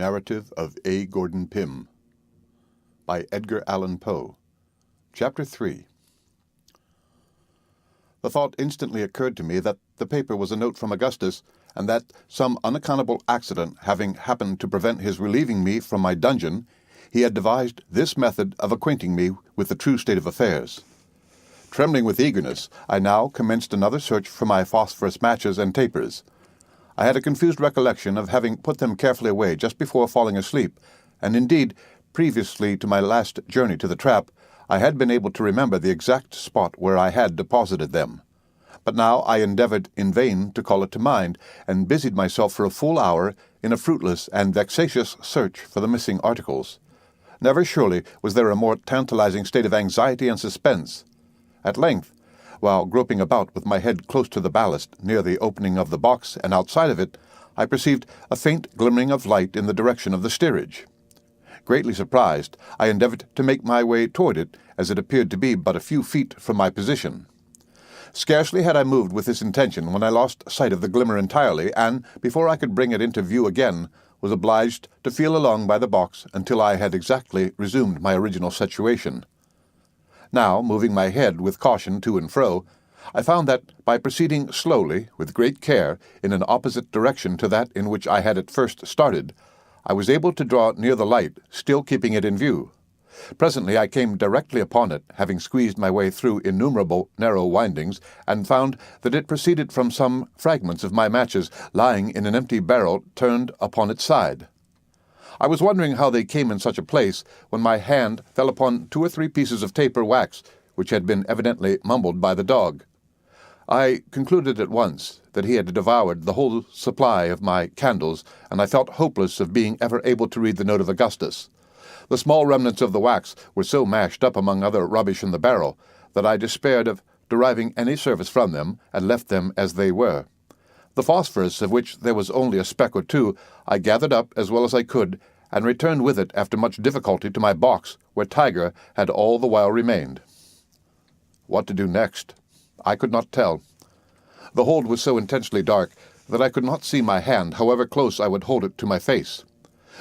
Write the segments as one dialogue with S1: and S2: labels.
S1: Narrative of A. Gordon Pym by Edgar Allan Poe. Chapter 3. The thought instantly occurred to me that the paper was a note from Augustus, and that, some unaccountable accident having happened to prevent his relieving me from my dungeon, he had devised this method of acquainting me with the true state of affairs. Trembling with eagerness, I now commenced another search for my phosphorus matches and tapers. I had a confused recollection of having put them carefully away just before falling asleep, and indeed, previously to my last journey to the trap, I had been able to remember the exact spot where I had deposited them. But now I endeavored in vain to call it to mind, and busied myself for a full hour in a fruitless and vexatious search for the missing articles. Never surely was there a more tantalizing state of anxiety and suspense. At length, while groping about with my head close to the ballast near the opening of the box and outside of it, I perceived a faint glimmering of light in the direction of the steerage. Greatly surprised, I endeavored to make my way toward it, as it appeared to be but a few feet from my position. Scarcely had I moved with this intention when I lost sight of the glimmer entirely, and, before I could bring it into view again, was obliged to feel along by the box until I had exactly resumed my original situation. Now, moving my head with caution to and fro, I found that, by proceeding slowly, with great care, in an opposite direction to that in which I had at first started, I was able to draw near the light, still keeping it in view. Presently I came directly upon it, having squeezed my way through innumerable narrow windings, and found that it proceeded from some fragments of my matches lying in an empty barrel turned upon its side. I was wondering how they came in such a place, when my hand fell upon 2 or 3 pieces of taper wax, which had been evidently mumbled by the dog. I concluded at once that he had devoured the whole supply of my candles, and I felt hopeless of being ever able to read the note of Augustus. The small remnants of the wax were so mashed up among other rubbish in the barrel that I despaired of deriving any service from them, and left them as they were. The phosphorus, of which there was only a speck or two, I gathered up as well as I could, and returned with it after much difficulty to my box, where Tiger had all the while remained. What to do next? I could not tell. The hold was so intensely dark that I could not see my hand, however close I would hold it to my face.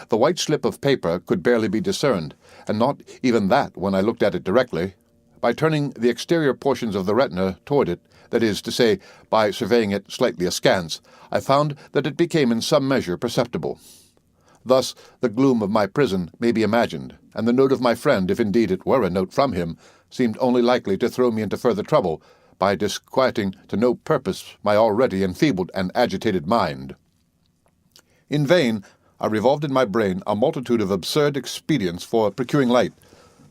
S1: The white slip of paper could barely be discerned, and not even that when I looked at it directly. By turning the exterior portions of the retina toward it, that is to say, by surveying it slightly askance, I found that it became in some measure perceptible. Thus the gloom of my prison may be imagined, and the note of my friend, if indeed it were a note from him, seemed only likely to throw me into further trouble, by disquieting to no purpose my already enfeebled and agitated mind. In vain I revolved in my brain a multitude of absurd expedients for procuring light,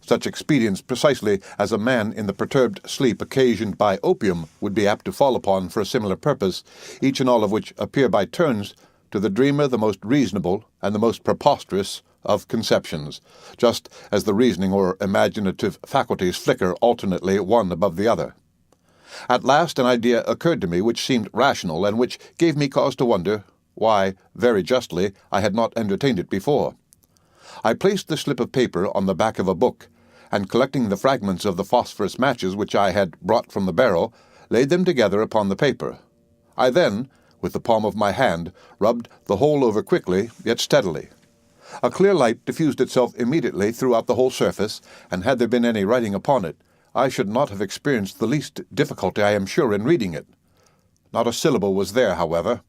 S1: such expedients precisely as a man in the perturbed sleep occasioned by opium would be apt to fall upon for a similar purpose, each and all of which appear by turns to the dreamer the most reasonable and the most preposterous of conceptions, just as the reasoning or imaginative faculties flicker alternately one above the other. At last an idea occurred to me which seemed rational, and which gave me cause to wonder why, very justly, I had not entertained it before. I placed the slip of paper on the back of a book, and collecting the fragments of the phosphorus matches which I had brought from the barrel, laid them together upon the paper. I then, with the palm of my hand, rubbed the whole over quickly, yet steadily. A clear light diffused itself immediately throughout the whole surface, and had there been any writing upon it, I should not have experienced the least difficulty, I am sure, in reading it. Not a syllable was there, however.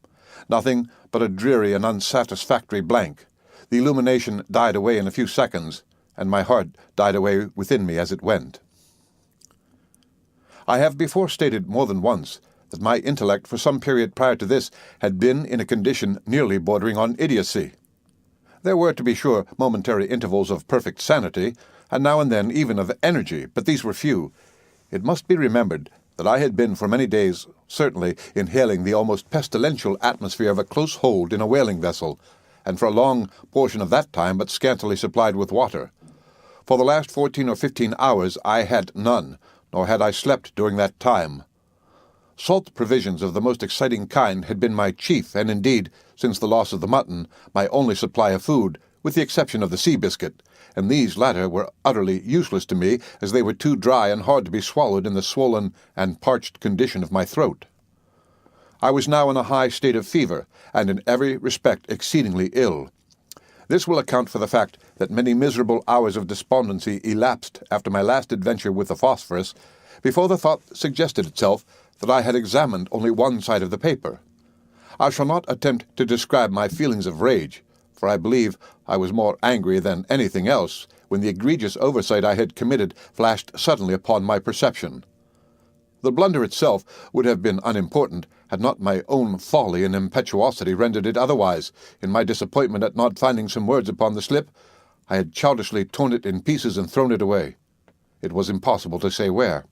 S1: Nothing but a dreary and unsatisfactory blank. The illumination died away in a few seconds, and my heart died away within me as it went. I have before stated more than once that my intellect for some period prior to this had been in a condition nearly bordering on idiocy. There were, to be sure, momentary intervals of perfect sanity, and now and then even of energy, but these were few. It must be remembered that I had been for many days certainly inhaling the almost pestilential atmosphere of a close hold in a whaling vessel, and for a long portion of that time but scantily supplied with water. For the last 14 or 15 hours I had none, nor had I slept during that time. Salt provisions of the most exciting kind had been my chief, and indeed, since the loss of the mutton, my only supply of food, with the exception of the sea biscuit, and these latter were utterly useless to me, as they were too dry and hard to be swallowed in the swollen and parched condition of my throat. I was now in a high state of fever, and in every respect exceedingly ill. This will account for the fact that many miserable hours of despondency elapsed after my last adventure with the phosphorus before the thought suggested itself that I had examined only one side of the paper. I shall not attempt to describe my feelings of rage, for I believe I was more angry than anything else when the egregious oversight I had committed flashed suddenly upon my perception. The blunder itself would have been unimportant had not my own folly and impetuosity rendered it otherwise. In my disappointment at not finding some words upon the slip, I had childishly torn it in pieces and thrown it away. It was impossible to say where.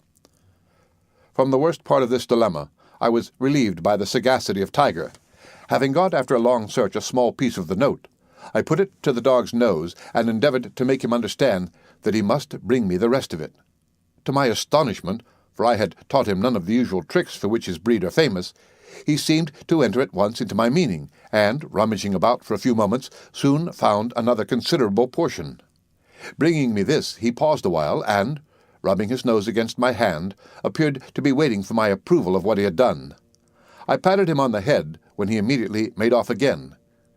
S1: From the worst part of this dilemma, I was relieved by the sagacity of Tiger. Having got after a long search a small piece of the note, I put it to the dog's nose and endeavored to make him understand that he must bring me the rest of it. To my astonishment, for I had taught him none of the usual tricks for which his breed are famous, he seemed to enter at once into my meaning, and, rummaging about for a few moments, soon found another considerable portion. Bringing me this, he paused a while, and, rubbing his nose against my hand, appeared to be waiting for my approval of what he had done. I patted him on the head, when he immediately made off again.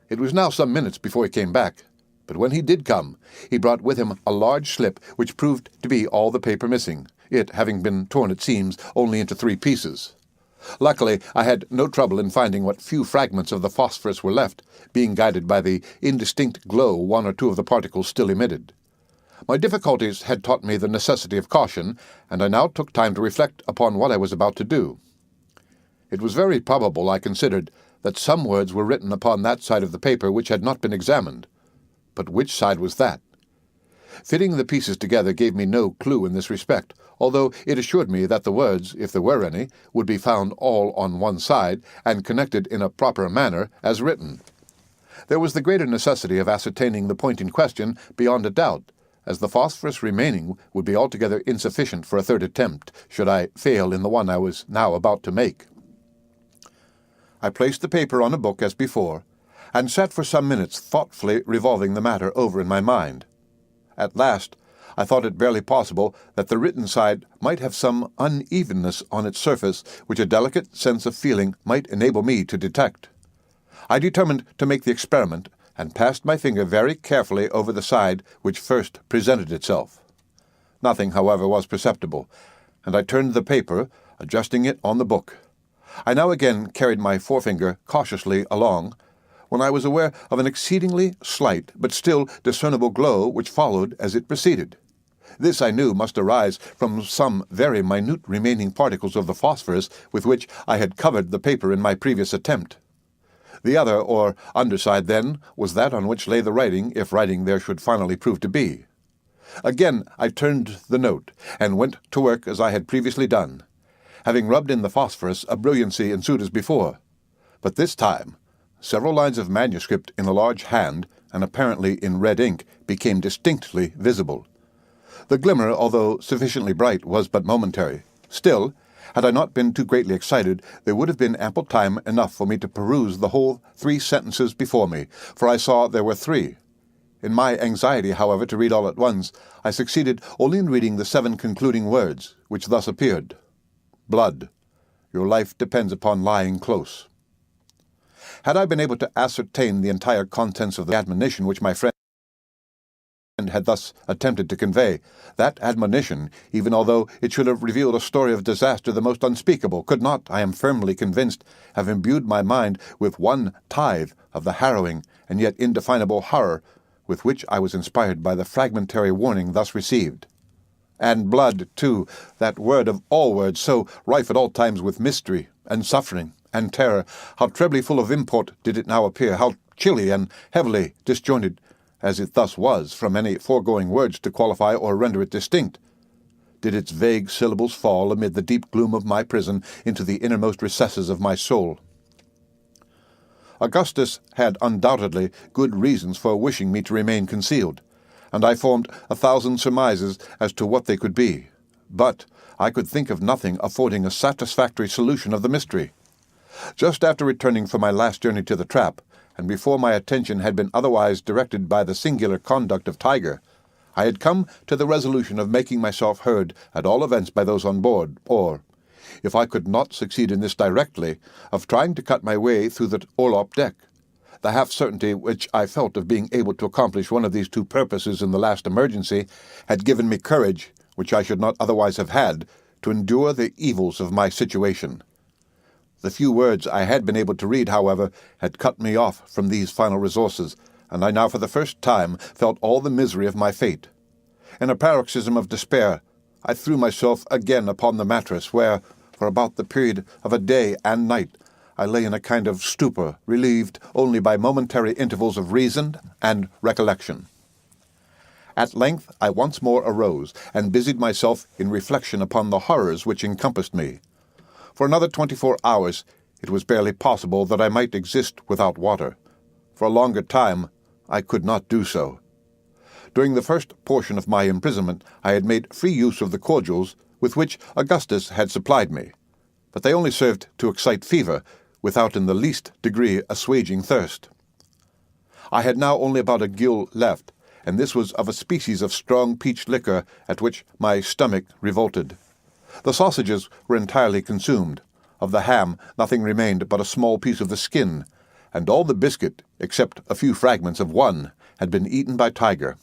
S1: It was now some minutes before he came back, but when he did come, he brought with him a large slip which proved to be all the paper missing, it having been torn, it seems, only into 3 pieces. Luckily, I had no trouble in finding what few fragments of the phosphorus were left, being guided by the indistinct glow 1 or 2 of the particles still emitted. My difficulties had taught me the necessity of caution, and I now took time to reflect upon what I was about to do. It was very probable, I considered, that some words were written upon that side of the paper which had not been examined. But which side was that? Fitting the pieces together gave me no clue in this respect, although it assured me that the words, if there were any, would be found all on one side, and connected in a proper manner, as written. There was the greater necessity of ascertaining the point in question beyond a doubt, as the phosphorus remaining would be altogether insufficient for a third attempt, should I fail in the one I was now about to make. I placed the paper on a book as before, and sat for some minutes thoughtfully revolving the matter over in my mind. At last, I thought it barely possible that the written side might have some unevenness on its surface which a delicate sense of feeling might enable me to detect. I determined to make the experiment, and passed my finger very carefully over the side which first presented itself. Nothing, however, was perceptible, and I turned the paper, adjusting it on the book. I now again carried my forefinger cautiously along, when I was aware of an exceedingly slight but still discernible glow which followed as it proceeded. This I knew must arise from some very minute remaining particles of the phosphorus with which I had covered the paper in my previous attempt. The other, or underside, then, was that on which lay the writing, if writing there should finally prove to be. Again I turned the note, and went to work as I had previously done. Having rubbed in the phosphorus, a brilliancy ensued as before. But this time, several lines of manuscript in a large hand, and apparently in red ink, became distinctly visible. The glimmer, although sufficiently bright, was but momentary. Still, had I not been too greatly excited, there would have been ample time enough for me to peruse the whole 3 sentences before me, for I saw there were 3. In my anxiety, however, to read all at once, I succeeded only in reading the 7 concluding words, which thus appeared: "Blood. Your life depends upon lying close." Had I been able to ascertain the entire contents of the admonition which my friend had thus attempted to convey, that admonition, even although it should have revealed a story of disaster the most unspeakable, could not, I am firmly convinced, have imbued my mind with 1/10 of the harrowing and yet indefinable horror with which I was inspired by the fragmentary warning thus received. And blood, too, that word of all words, so rife at all times with mystery and suffering and terror, how trebly full of import did it now appear, how chilly and heavily disjointed, as it thus was, from any foregoing words to qualify or render it distinct. Did its vague syllables fall amid the deep gloom of my prison into the innermost recesses of my soul. Augustus had undoubtedly good reasons for wishing me to remain concealed, and I formed 1,000 surmises as to what they could be. But I could think of nothing affording a satisfactory solution of the mystery. Just after returning from my last journey to the trap, and before my attention had been otherwise directed by the singular conduct of Tiger, I had come to the resolution of making myself heard at all events by those on board, or, if I could not succeed in this directly, of trying to cut my way through the orlop deck. The half-certainty which I felt of being able to accomplish one of these two purposes in the last emergency had given me courage, which I should not otherwise have had, to endure the evils of my situation. The few words I had been able to read, however, had cut me off from these final resources, and I now for the first time felt all the misery of my fate. In a paroxysm of despair, I threw myself again upon the mattress, where, for about the period of a day and night, I lay in a kind of stupor, relieved only by momentary intervals of reason and recollection. At length I once more arose, and busied myself in reflection upon the horrors which encompassed me. For another 24 hours it was barely possible that I might exist without water. For a longer time I could not do so. During the first portion of my imprisonment I had made free use of the cordials with which Augustus had supplied me, but they only served to excite fever, without in the least degree assuaging thirst. I had now only about a gill left, and this was of a species of strong peach liquor at which my stomach revolted. The sausages were entirely consumed. Of the ham nothing remained but a small piece of the skin, and all the biscuit, except a few fragments of one, had been eaten by Tiger.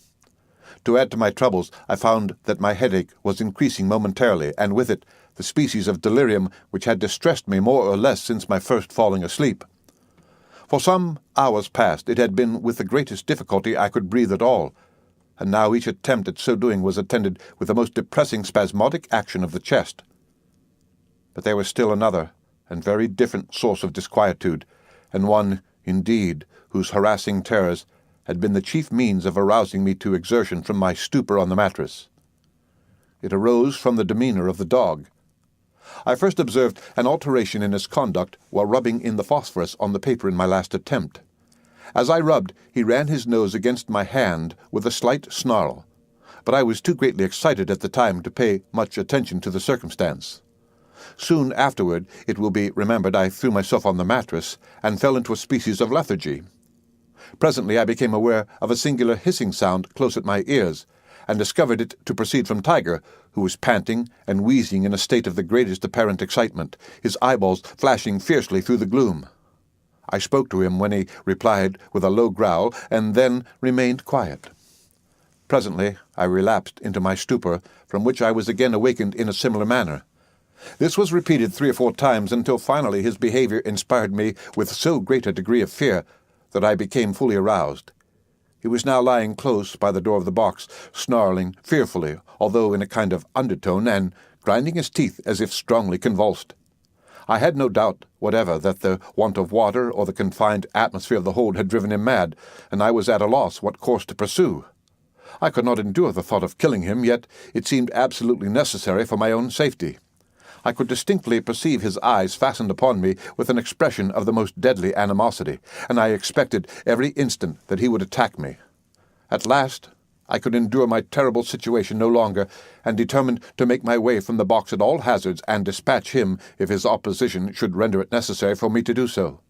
S1: To add to my troubles, I found that my headache was increasing momentarily, and with it the species of delirium which had distressed me more or less since my first falling asleep. For some hours past it had been with the greatest difficulty I could breathe at all, and now each attempt at so doing was attended with the most depressing spasmodic action of the chest. But there was still another and very different source of disquietude, and one, indeed, whose harassing terrors had been the chief means of arousing me to exertion from my stupor on the mattress. It arose from the demeanor of the dog. I first observed an alteration in his conduct while rubbing in the phosphorus on the paper in my last attempt. As I rubbed, he ran his nose against my hand with a slight snarl, but I was too greatly excited at the time to pay much attention to the circumstance. Soon afterward, it will be remembered, I threw myself on the mattress and fell into a species of lethargy. Presently I became aware of a singular hissing sound close at my ears, and discovered it to proceed from Tiger, who was panting and wheezing in a state of the greatest apparent excitement, his eyeballs flashing fiercely through the gloom. I spoke to him, when he replied with a low growl, and then remained quiet. Presently I relapsed into my stupor, from which I was again awakened in a similar manner. This was repeated 3 or 4 times, until finally his behavior inspired me with so great a degree of fear that I became fully aroused. He was now lying close by the door of the box, snarling fearfully, although in a kind of undertone, and grinding his teeth as if strongly convulsed. I had no doubt whatever that the want of water or the confined atmosphere of the hold had driven him mad, and I was at a loss what course to pursue. I could not endure the thought of killing him, yet it seemed absolutely necessary for my own safety. I could distinctly perceive his eyes fastened upon me with an expression of the most deadly animosity, and I expected every instant that he would attack me. At last I could endure my terrible situation no longer, and determined to make my way from the box at all hazards and dispatch him if his opposition should render it necessary for me to do so.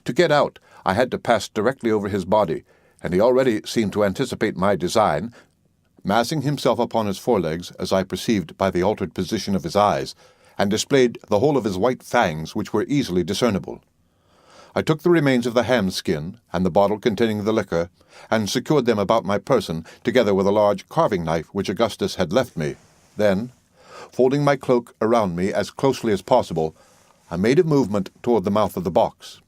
S1: To get out, I had to pass directly over his body, and he already seemed to anticipate my design, massing himself upon his forelegs, as I perceived by the altered position of his eyes, and displayed the whole of his white fangs, which were easily discernible. I took the remains of the ham skin and the bottle containing the liquor, and secured them about my person, together with a large carving knife which Augustus had left me. Then, folding my cloak around me as closely as possible, I made a movement toward the mouth of the box.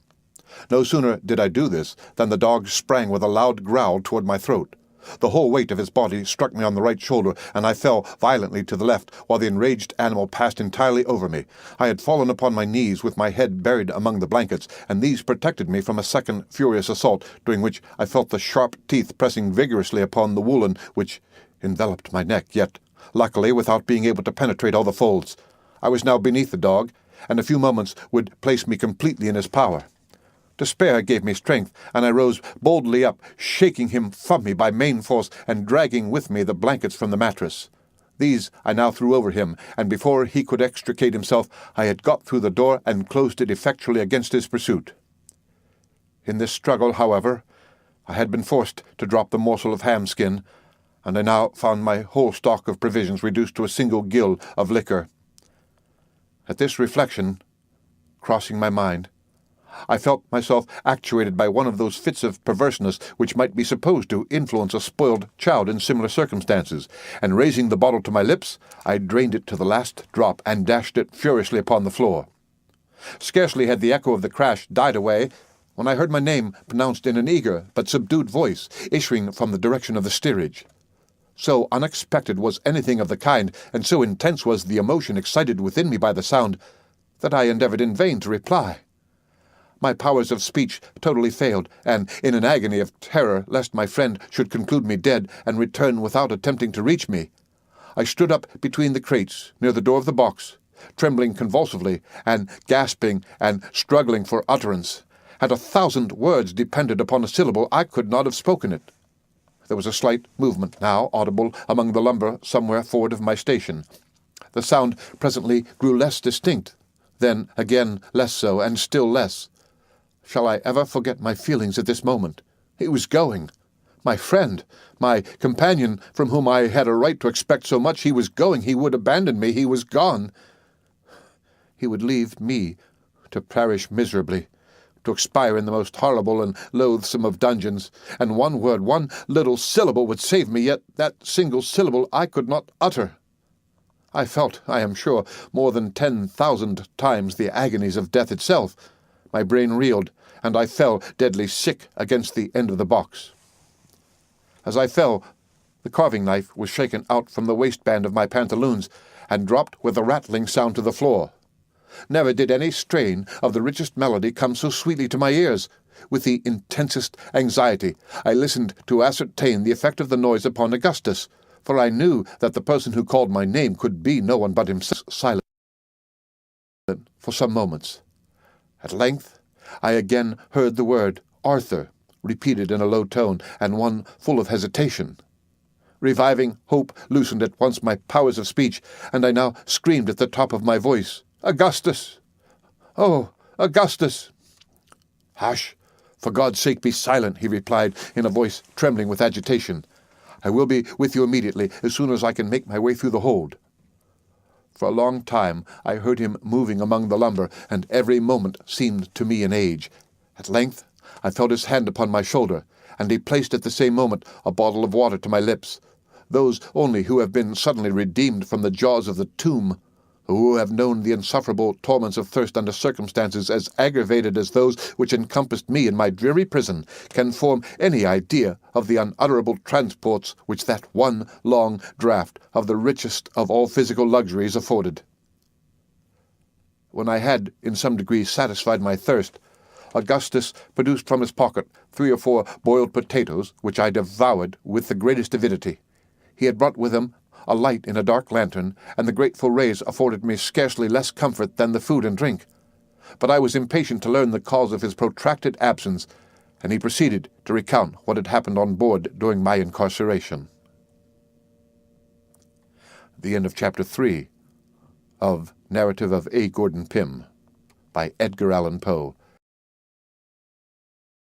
S1: No sooner did I do this than the dog sprang with a loud growl toward my throat. The whole weight of his body struck me on the right shoulder, and I fell violently to the left, while the enraged animal passed entirely over me. I had fallen upon my knees with my head buried among the blankets, and these protected me from a second furious assault, during which I felt the sharp teeth pressing vigorously upon the woolen which enveloped my neck, yet, luckily, without being able to penetrate all the folds. I was now beneath the dog, and a few moments would place me completely in his power. Despair gave me strength, and I rose boldly up, shaking him from me by main force, and dragging with me the blankets from the mattress. These I now threw over him, and before he could extricate himself, I had got through the door and closed it effectually against his pursuit. In this struggle, however, I had been forced to drop the morsel of ham skin, and I now found my whole stock of provisions reduced to a single gill of liquor. At this reflection, crossing my mind, I felt myself actuated by one of those fits of perverseness which might be supposed to influence a spoiled child in similar circumstances, and raising the bottle to my lips, I drained it to the last drop and dashed it furiously upon the floor. Scarcely had the echo of the crash died away when I heard my name pronounced in an eager but subdued voice issuing from the direction of the steerage. So unexpected was anything of the kind, and so intense was the emotion excited within me by the sound, that I endeavored in vain to reply. My powers of speech totally failed, and in an agony of terror lest my friend should conclude me dead and return without attempting to reach me, I stood up between the crates near the door of the box, trembling convulsively and gasping and struggling for utterance. Had 1,000 words depended upon a syllable, I could not have spoken it. There was a slight movement now audible among the lumber somewhere forward of my station. The sound presently grew less distinct, then again less so, and still less. Shall I ever forget my feelings at this moment? He was going. My friend, my companion, from whom I had a right to expect so much, he was going. He would abandon me. He was gone. He would leave me to perish miserably, to expire in the most horrible and loathsome of dungeons, and one word, one little syllable would save me, yet that single syllable I could not utter. I felt, I am sure, more than 10,000 times the agonies of death itself. My brain reeled, and I fell deadly sick against the end of the box. As I fell, the carving knife was shaken out from the waistband of my pantaloons, and dropped with a rattling sound to the floor. Never did any strain of the richest melody come so sweetly to my ears. With the intensest anxiety, I listened to ascertain the effect of the noise upon Augustus, for I knew that the person who called my name could be no one but himself. Silent for some moments. At length, I again heard the word Arthur repeated in a low tone, and one full of hesitation. Reviving hope loosened at once my powers of speech, and I now screamed at the top of my voice, "Augustus! Oh, Augustus!" "Hush! For God's sake, be silent," he replied in a voice trembling with agitation. "I will be with you immediately, as soon as I can make my way through the hold." For a long time I heard him moving among the lumber, and every moment seemed to me an age. At length I felt his hand upon my shoulder, and he placed at the same moment a bottle of water to my lips. Those only who have been suddenly redeemed from the jaws of the tomb, who have known the insufferable torments of thirst under circumstances as aggravated as those which encompassed me in my dreary prison, can form any idea of the unutterable transports which that one long draught of the richest of all physical luxuries afforded. When I had in some degree satisfied my thirst, Augustus produced from his pocket 3 or 4 boiled potatoes, which I devoured with the greatest avidity. He had brought with him a light in a dark lantern, and the grateful rays afforded me scarcely less comfort than the food and drink. But I was impatient to learn the cause of his protracted absence, and he proceeded to recount what had happened on board during my incarceration. The end of Chapter 3 of Narrative of A. Gordon Pym by Edgar Allan Poe.